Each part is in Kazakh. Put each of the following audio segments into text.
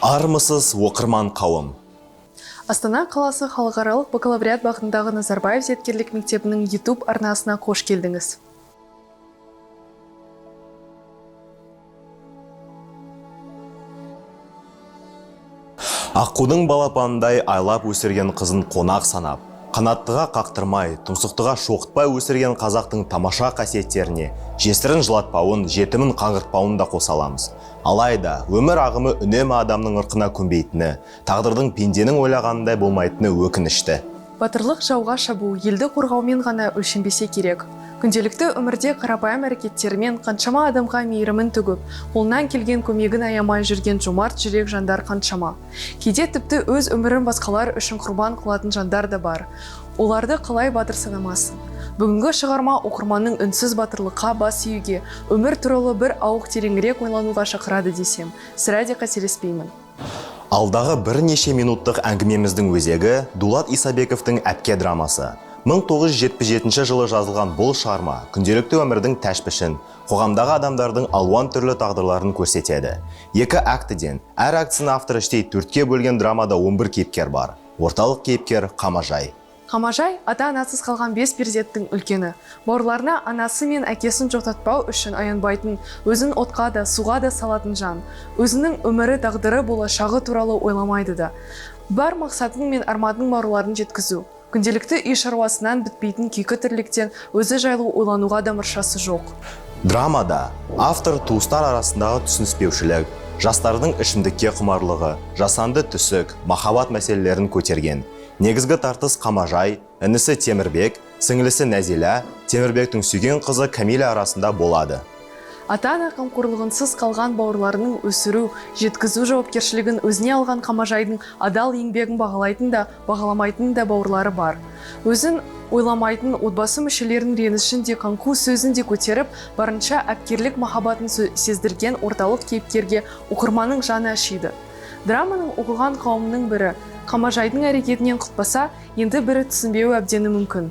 Армысыз оқырман қауым. Астана қаласы халықаралық бакалавриат бағытындағы Назарбаев зияткерлік мектебінің YouTube арнасына қош келдіңіз. Аққудың балапанындай айлап өсірген қызын қонақ санап, қанаттыға қақтырмай, тұмсықтыға шоқытпай өсірген қазақтың тамаша қасиеттеріне жесірін жылатпауын, жетімін қаңғыртпауын да қоса аламыз. Алайда, өмір ағымы үнемі адамның ырқына көнбейтіні, тағдырдың пенденің ойлағанындай болмайтыны өкінішті. Батырлық жауға шабу елді қорғаумен ғана өлшенбесе керек. Күнделікті өмірде қарапайым әрекеттерімен қаншама адамға мейірімін төгіп, қолынан келген көмегін аямай жүрген жомарт жүрек жандар қаншама. Кейде тіпті өз өмірін басқалар үшін құрбан қылатын жандар да бар. Оларды қалай батыр санамасын? Бүгінгі шығарма оқырманның үнсіз батырлыққа бас июге, өмір туралы бір ауық тереңірек ойлануға шақырады десем, сірә де қателеспеймін. Алдағы бірнеше минуттық әңгімеміздің өзегі Дулат Исабековтың «Әпке» драмасы. 1977 жылы жазылған бұл шығарма күнделікті өмірдің тәшпішін, қоғамдағы адамдардың алуан түрлі тағдырларын көрсетеді. Екі актіден, әр актісін автор іштей 4-ке бөлген драмада 11 кейіпкер бар. Орталық кейіпкер Қамажай. Қамажай ата-анасыз қалған 5 перзенттің үлкені. Бауырларына анасы мен әкесін жоқтатпау үшін аянбайтын, өзін отқа да, суға да салатын жан. Өзінің өмірі, тағдыры, болашағы туралы ойламайды да. Бар мақсатың мен арманның бауырларын жеткізу. Күнделікті үй шаруасынан бітпейтін күйкі тірліктен өзі жайлы ойлануға да мұршасы жоқ. Драмада автор туыстар арасындағы түсініспеушілік, жастардың ішімдікке құмарлығы, жасанды түсік, махаббат мәселелерін көтерген. Негізгі тартыс Қамажай, інісі Темірбек, сіңілісі Нәзила, Темірбектің сүйген қызы Камиля арасында болады. Ата-ана қамқорлығынсыз қалған бауырларының өсіру, жеткізу жауапкершілігін өзіне алған Қамажайдың адал еңбегін бағалайтын да, бағаламайтын да бауырлары бар. Өзін ойламайтын отбасы мүшелерінің ренішін де, қаңқу сөзін де көтеріп, барынша әпкерлік махаббатын сездірген орталық кейіпкерге оқырманның жаны ашиды. Драманың оқыған қауымның бірі Қамажайдың әрекетінен құтпаса, енді бірі түсінбеуі әбдені мүмкін.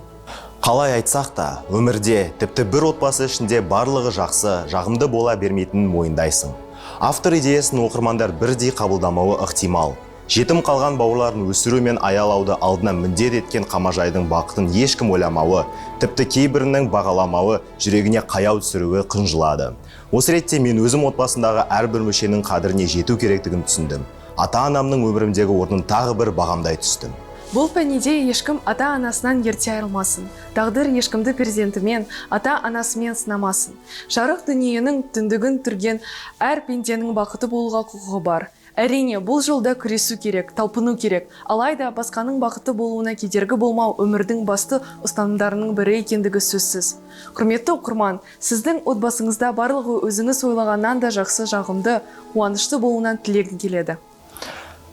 Қалай айтсақ та, өмірде тіпті бір отбасы ішінде барлығы жақсы, жағымды бола бермейтінін мойындайсың. Автор идеясын оқырмандар бірдей қабылдамауы ықтимал. Жетім қалған бауырларын өсіру мен аялауды алдына міндет еткен Қамажайдың бақытын ешкім ойламауы, тіпті кейбірінің бағаламауы, жүрегіне қаяу түсіруі қынжылады. Осы ретте мен өзім отбасындағы әрбір мүшенің қадіріне жету керектігін түсіндім. Ата-анамның өмірімдегі орнын тағы бір бағамдай түстім. Бұл пәнеде ешкім ата-анасынан ерте айырылмасын. Тағдыр ешкімді перзентімен, ата-анасымен сынамасын. Жарық дүниенің түндігін түрген әр пенденің бақыты болуға құқығы бар. Әрине, бұл жолда күресу керек, талпыну керек. Алайда басқаның бақыты болуына кедергі болмау өмірдің басты ұстанымдарының бірі екендігі сөзсіз. Құрметті оқырман, сіздің отбасыңызда барлығы өзіңіз ойлағаннан да жақсы, жағымды, қуанышты болуынан тілегім келеді.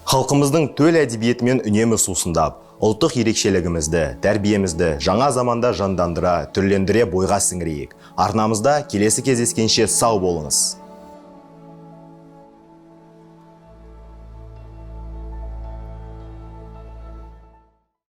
Халқымыздың төл әдебиетімен үнемі сусындап, ұлттық ерекшелігімізді, тәрбиемізді жаңа заманда жандандыра, түрлендіре бойға сіңірейік. Арнамызда келесі кездескенше сау болыңыз.